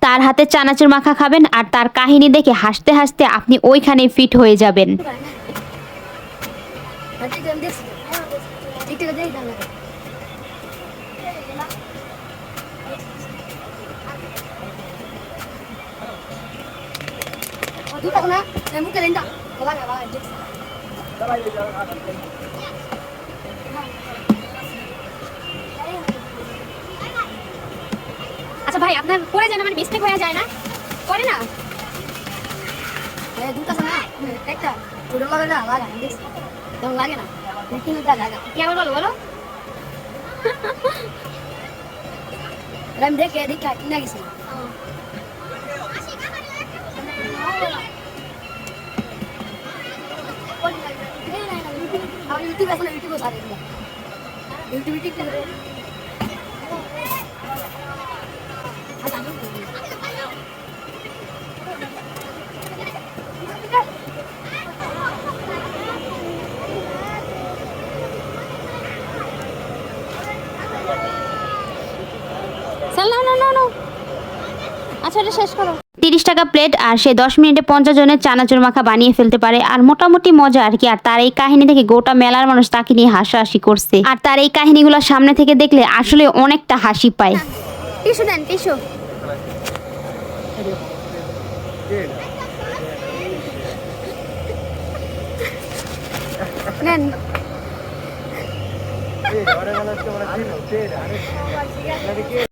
তার হাতে চানাচুর মাখা খাবেন আর তার কাহিনী দেখে হাসতে হাসতে আপনি ওইখানে ফিট হয়ে যাবেন। আচ্ছা ভাই, আপনার পড়ে যায় না, মানে মিস্টেক হয়ে যায় না? করে না? একটা ওটা লাগে না, লাগা তেমন লাগে না, লাগা কি আবার বলো বলো। আমি দেখে দেখে কিনা গেছি। ইউটিউব আছে না, ইউটিউবে সারে ইউটিউব টিকতে আচ্ছা, এটা শেষ করো। 30 টাকা প্লেট আর সে 10 মিনিটে 50 জনের চানাচুর মাখা বানিয়ে ফেলতে পারে। আর মোটামুটি মজা আর কি। আর তার এই কাহিনী দেখে গোটা মেলার মানুষ তাকে নিয়ে হাসাহাসি করছে। আর তার এই কাহিনীগুলো সামনে থেকে দেখলে আসলে অনেকটা হাসি পায়। টিস্যু দেন, টিস্যু। নেন।